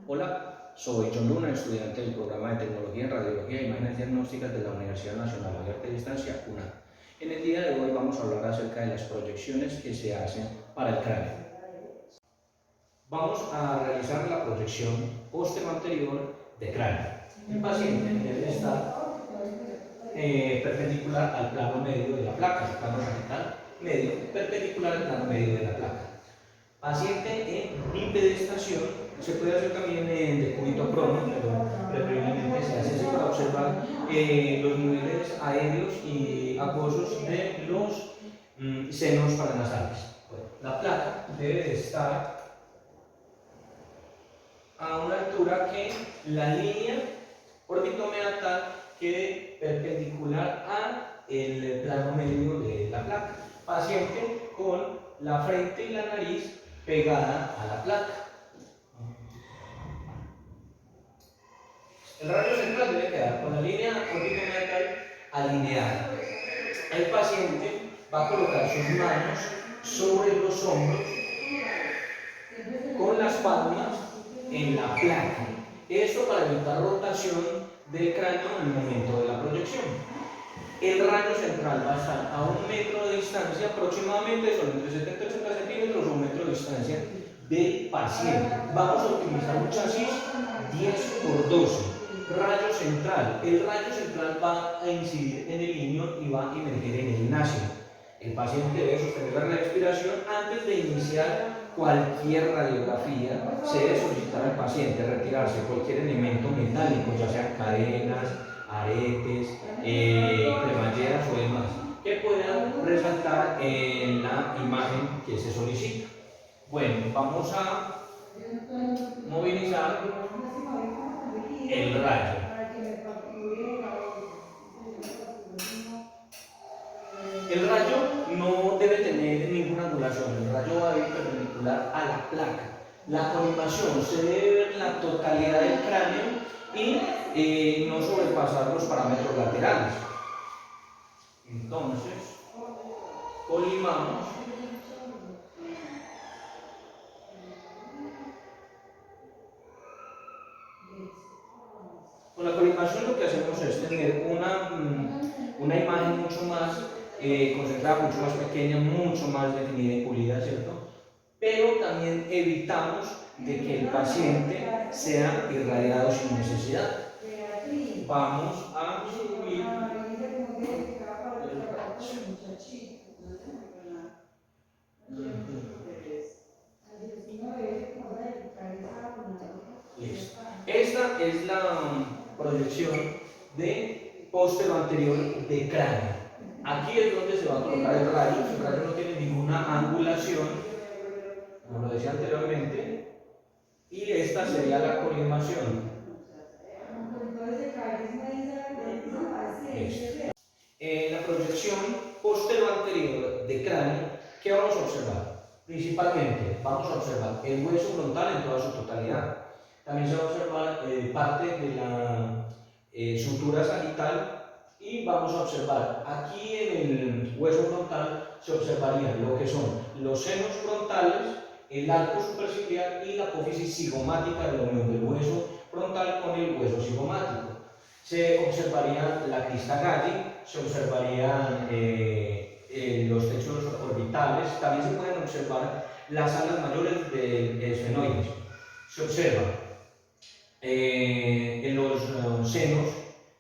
Hola, soy John Luna, estudiante del programa de Tecnología en Radiología e Imágenes Diagnósticas de la Universidad Nacional Abierta y Distancia, UNAD. En el día de hoy vamos a hablar acerca de las proyecciones que se hacen para el cráneo. Vamos a realizar la proyección póstero-anterior de cráneo. El paciente debe estar perpendicular al plano medio de la placa, el plano sagital medio, perpendicular al plano medio de la placa. Paciente en bipedestación, se puede hacer también en decúbito prono, pero preferiblemente se hace así para observar los niveles aéreos y acuosos de los senos paranasales. Bueno, la placa debe de estar a una altura que la línea orbitomeatal quede perpendicular a el plano medio de la placa. Paciente con la frente y la nariz pegada a la placa. El rayo central debe quedar con la línea orbitomeatal alineada. El paciente va a colocar sus manos sobre los hombros con las palmas en la placa. Esto para evitar rotación del cráneo en el momento de la proyección. El rayo central va a estar a 1 metro de distancia, aproximadamente son entre 70 y 80 centímetros o 1 metro de distancia del paciente. Vamos a utilizar un chasis 10×12. Rayo central. El rayo central va a incidir en el ilion y va a emerger en el nacio. El paciente debe sostener la respiración antes de iniciar cualquier radiografía. Se debe solicitar al paciente retirarse cualquier elemento metálico, ya sean cadenas, aretes, cremalleras o demás, que puedan resaltar en la imagen que se solicita. Bueno, vamos a movilizar el rayo. El rayo no debe tener ninguna angulación, el rayo va a ir perpendicular a la placa. La colimación se debe ver la totalidad del cráneo y no sobrepasar los parámetros laterales. Entonces, colimamos. Con la colimación lo que hacemos es tener una imagen mucho más concentrada, mucho más pequeña, mucho más definida y pulida, ¿cierto? Pero también evitamos de que el paciente sea irradiado sin necesidad. Vamos a subir Listo. Esta es la proyección de póstero anterior de cráneo. Aquí es donde se va a colocar el rayo. El rayo no tiene ninguna angulación, como lo decía anteriormente, y esta sería la colimación. La proyección póstero anterior de cráneo, ¿qué vamos a observar? Principalmente vamos a observar el hueso frontal en toda su totalidad. También se va a observar parte de la sutura sagital y vamos a observar aquí en el hueso frontal se observarían lo que son los senos frontales, el arco superciliar y la apófisis cigomática de la unión del hueso frontal con el hueso cigomático. Se observaría la crista Galli, se observarían los techos orbitales, también se pueden observar las alas mayores del esfenoides. Se observa en los senos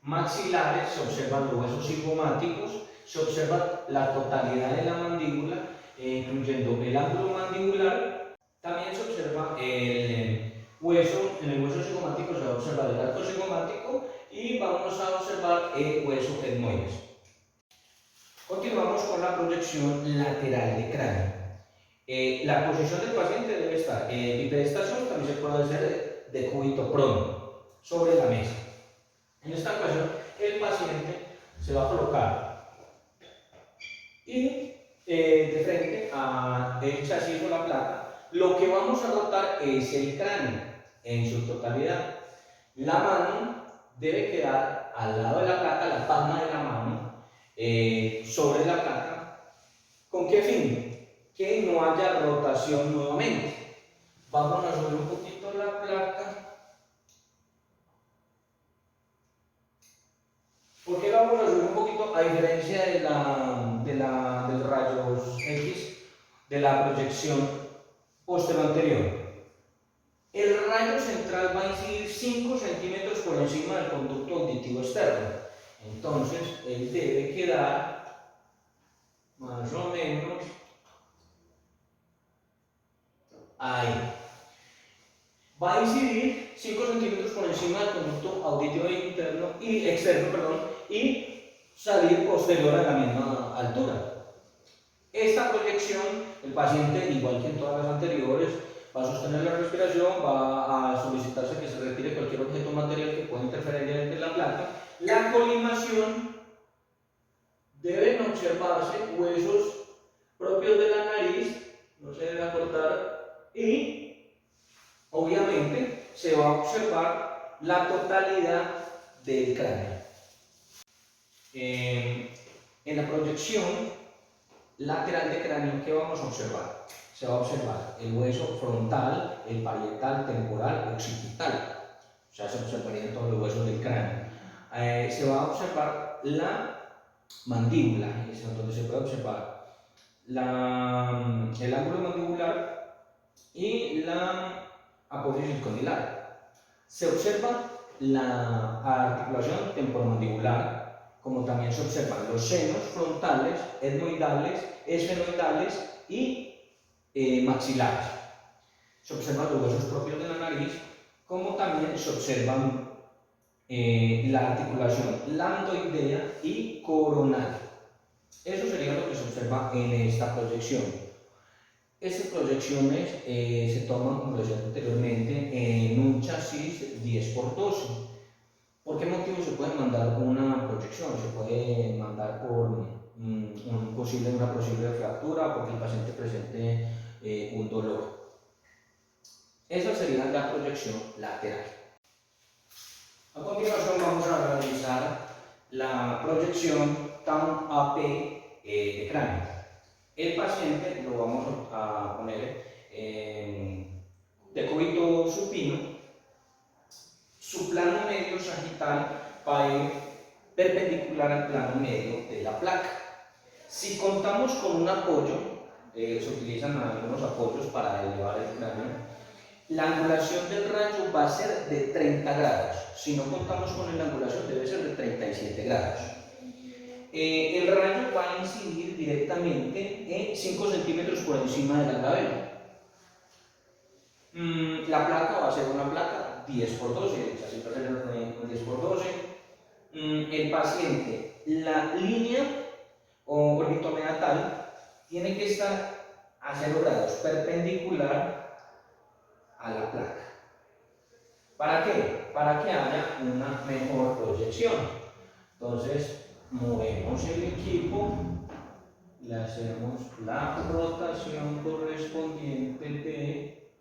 maxilares, se observan los huesos cigomáticos, se observa la totalidad de la mandíbula, incluyendo el ángulo mandibular. También se observa el hueso, en el hueso cigomático se va a observar el arco cigomático y vamos a observar el hueso etmoides. Continuamos con la proyección lateral de cráneo. La posición del paciente debe estar en bipedestación, también se puede hacer decúbito prono, sobre la mesa. En esta ocasión, el paciente se va a colocar y de frente al chasis o la placa, lo que vamos a rotar es el cráneo en su totalidad. La mano debe quedar al lado de la placa, la palma de la mano, sobre la placa. ¿Con qué fin? Que no haya rotación nuevamente. Vamos a subir un poquito la placa de la proyección posterior. El rayo central va a incidir 5 centímetros por encima del conducto auditivo externo. Entonces, él debe quedar más o menos ahí. Va a incidir 5 centímetros por encima del conducto auditivo externo, y salir posterior a la misma altura. Esta proyección, el paciente, igual que en todas las anteriores, va a sostener la respiración, va a solicitarse que se retire cualquier objeto material que pueda interferir en la placa. La colimación, deben observarse huesos propios de la nariz, no se debe acortar, y obviamente se va a observar la totalidad del cráneo. En la proyección lateral de cráneo, ¿qué vamos a observar? Se va a observar el hueso frontal, el parietal, temporal, occipital. O sea, se observarían todos los huesos del cráneo. Se va a observar la mandíbula, es donde se puede observar el ángulo mandibular y la apófisis condilar. Se observa la articulación temporomandibular, como también se observan los senos frontales, etmoidales, esfenoidales y maxilares. Se observan los huesos propios de la nariz, como también se observan la articulación lambdoidea y coronal. Eso sería lo que se observa en esta proyección. Estas proyecciones se toman, como decía anteriormente, en un chasis 10×12. ¿Por qué motivo se puede mandar una proyección? Se puede mandar por una posible fractura, porque el paciente presente un dolor. Esa sería la proyección lateral. A continuación vamos a realizar la proyección TAM-AP de cráneo. El paciente lo vamos a poner en decúbito supino. Su plano medio sagital va a ir perpendicular al plano medio de la placa. Si contamos con un apoyo, se utilizan algunos apoyos para elevar el cráneo, la angulación del rayo va a ser de 30 grados. Si no contamos con la angulación, debe ser de 37 grados. El rayo va a incidir directamente en 5 centímetros por encima de la glabela. La placa va a ser una placa 10×12, o sea, siempre va a ser 10×12. El paciente, la línea orbitomeatal tiene que estar a 0 grados, perpendicular a la placa. ¿Para qué? Para que haya una mejor proyección. Entonces, movemos el equipo, le hacemos la rotación correspondiente de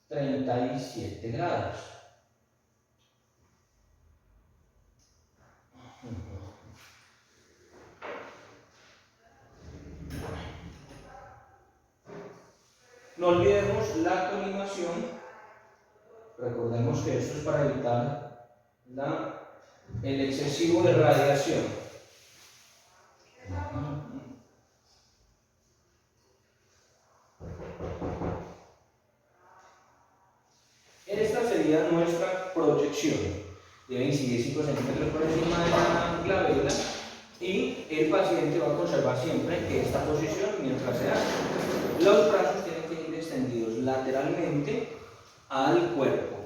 37 grados. No olvidemos la colimación. Recordemos que esto es para evitar el excesivo de radiación. Esta sería nuestra proyección. Debe incidir 5 centímetros por encima de la glabela y el paciente va a conservar siempre esta posición mientras se hace. Los brazos tienen que ir extendidos lateralmente al cuerpo.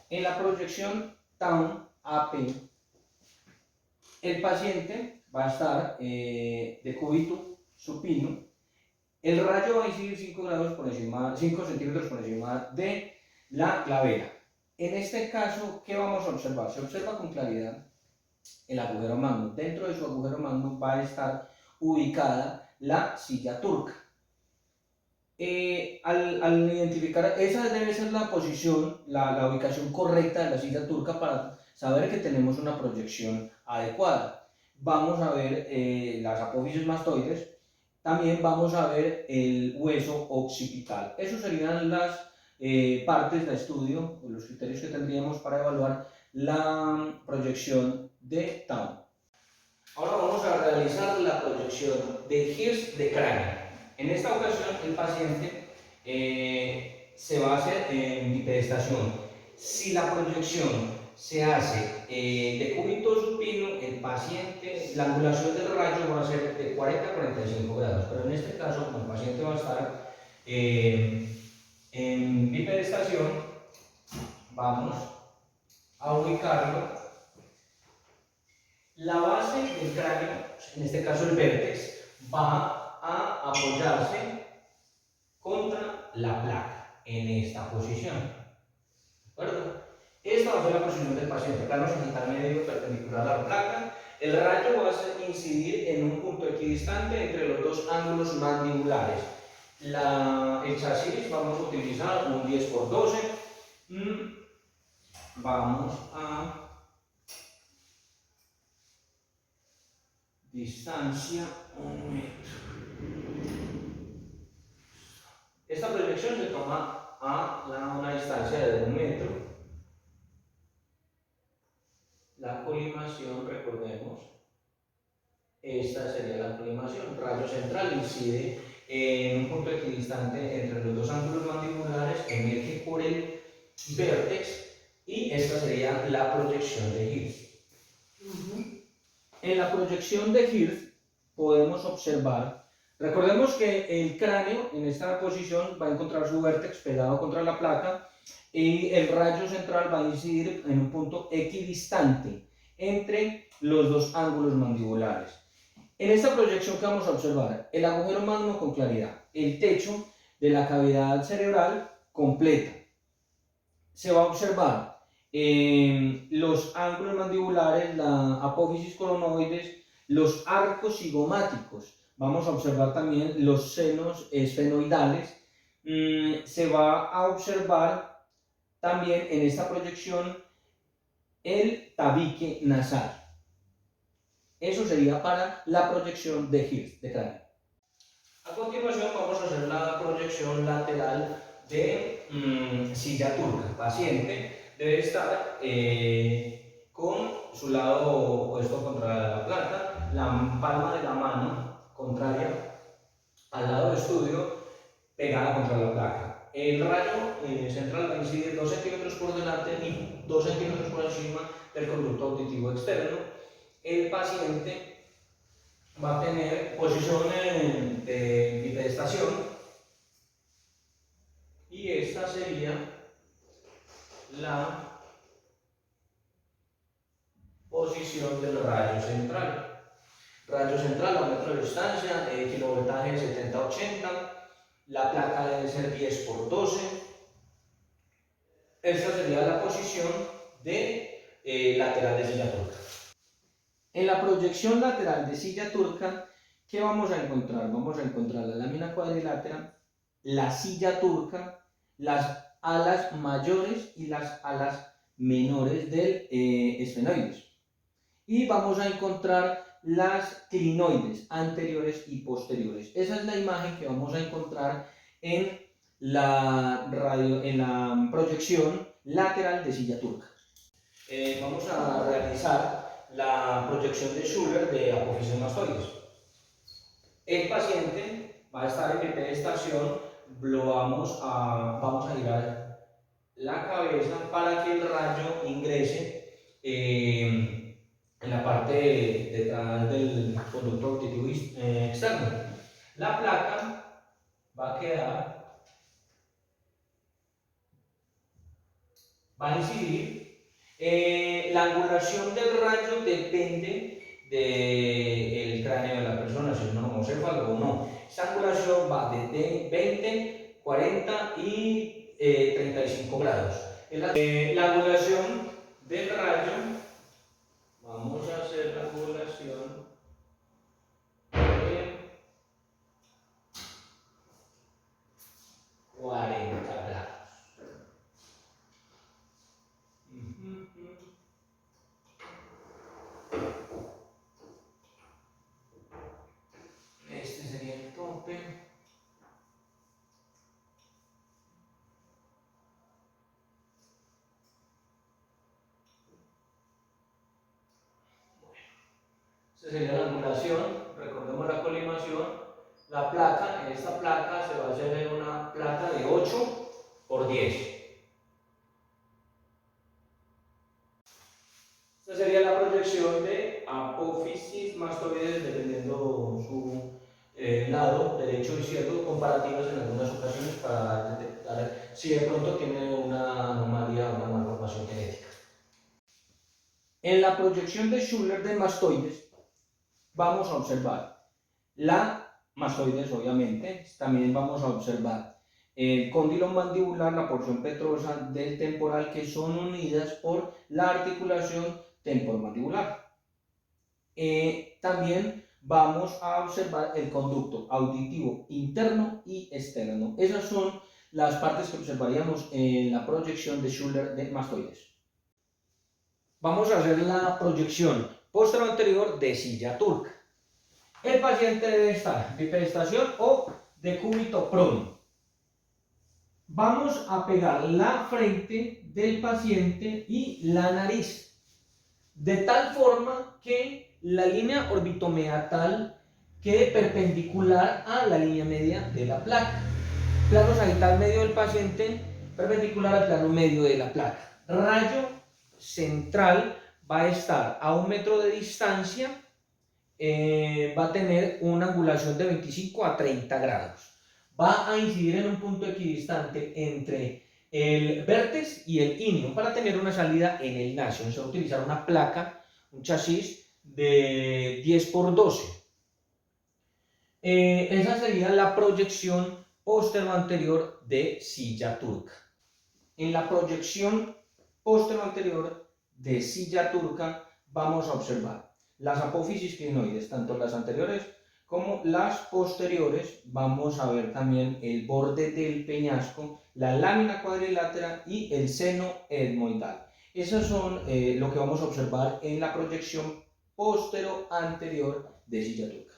En la proyección TAM-AP, el paciente va a estar decúbito supino. El rayo va a incidir 5 centímetros por encima de la glabela. En este caso, ¿qué vamos a observar? Se observa con claridad el agujero magno. Dentro de su agujero magno va a estar ubicada la silla turca. Al identificar, esa debe ser la posición, la ubicación correcta de la silla turca para saber que tenemos una proyección adecuada. Vamos a ver las apófisis mastoides. También vamos a ver el hueso occipital. Esos serían las partes de estudio, los criterios que tendríamos para evaluar la proyección de TAM. Ahora vamos a realizar la proyección de Hirsch de cráneo. En esta ocasión el paciente se va a hacer en bipedestación. Si la proyección se hace de cúbito supino, el paciente, la angulación del rayo va a ser de 40 a 45 grados, pero en este caso, como el paciente va a estar en bipedestación, vamos a ubicarlo. La base del cráneo, en este caso el vértex, va a apoyarse contra la placa en esta posición. ¿De acuerdo? Esta va a ser la posición del paciente, plano sagital medio perpendicular a la placa. El rayo va a incidir en un punto equidistante entre los dos ángulos mandibulares. El chasis vamos a utilizar un 10×12. Vamos a distancia 1 metro. Esta proyección se toma a una distancia de 1 metro. La colimación, recordemos, esta sería la colimación. Rayo central incide en un punto equidistante entre los dos ángulos mandibulares, emerge por el vértex y esta sería la proyección de Hirsch. En la proyección de Hirsch podemos observar, recordemos que el cráneo en esta posición va a encontrar su vértex pegado contra la placa y el rayo central va a incidir en un punto equidistante entre los dos ángulos mandibulares. En esta proyección que vamos a observar, el agujero magno con claridad, el techo de la cavidad cerebral completa. Se va a observar los ángulos mandibulares, la apófisis coronoides, los arcos cigomáticos. Vamos a observar también los senos esfenoidales. Se va a observar también en esta proyección el tabique nasal. Eso sería para la proyección de Hirsch, de cráneo. A continuación vamos a hacer la proyección lateral de silla turca. Paciente debe estar con su lado opuesto contra la planta, la palma de la mano contraria al lado del estudio, pegada contra la placa. El rayo central va a incidir 2 centímetros por delante y 2 centímetros por encima del conducto auditivo externo. El paciente va a tener posición de bipedestación y esta sería la posición del rayo central. Rayo central a metro de distancia, kilovoltaje 70-80, la placa debe ser 10×12. Esta sería la posición de lateral de silla turca. En la proyección lateral de silla turca, ¿qué vamos a encontrar? Vamos a encontrar la lámina cuadrilátera, la silla turca, las alas mayores y las alas menores del esfenoides. Y vamos a encontrar las clinoides anteriores y posteriores. Esa es la imagen que vamos a encontrar en la proyección lateral de silla turca. Vamos a realizar la proyección de Schuller de apófisis mastoides. El paciente va a estar en bipedestación, vamos a girar la cabeza para que el rayo ingrese en la parte detrás del conducto auditivo externo. La placa va a incidir. La angulación del rayo depende del cráneo de la persona, si es un homocéfalo o no. Esta angulación va de 20, 40 y 35 grados. La angulación del rayo, vamos a hacer la angulación de 40 grados. Este sería el tope. Se Esta sería la angulación, recordemos la colimación. La placa, en esta placa se va a hacer en una placa de 8 por 10. Esta sería la proyección de apófisis mastoides dependiendo su lado, derecho o izquierdo, comparativas en algunas ocasiones para detectar si de pronto tiene una anomalía o una malformación genética. En la proyección de Schüller de mastoides vamos a observar la mastoides, obviamente, también vamos a observar el cóndilo mandibular, la porción petrosa del temporal, que son unidas por la articulación temporomandibular. También vamos a observar el conducto auditivo interno y externo. Esas son las partes que observaríamos en la proyección de Schüller de mastoides. Vamos a hacer la proyección posterior de silla turca. El paciente debe estar de bipedestación o decúbito prono. Vamos a pegar la frente del paciente y la nariz, de tal forma que la línea orbitomeatal quede perpendicular a la línea media de la placa. Plano sagital medio del paciente perpendicular al plano medio de la placa. Rayo central va a estar a 1 metro de distancia, va a tener una angulación de 25 a 30 grados. Va a incidir en un punto equidistante entre el vértex y el íneo para tener una salida en el nacio. Se va a utilizar una placa, un chasis de 10 por 12. Esa sería la proyección posterior de silla turca. En la proyección posterior de silla turca vamos a observar las apófisis crinoides, tanto las anteriores como las posteriores. Vamos a ver también el borde del peñasco, la lámina cuadrilátera y el seno etmoidal. Esas son lo que vamos a observar en la proyección posterior anterior de silla turca.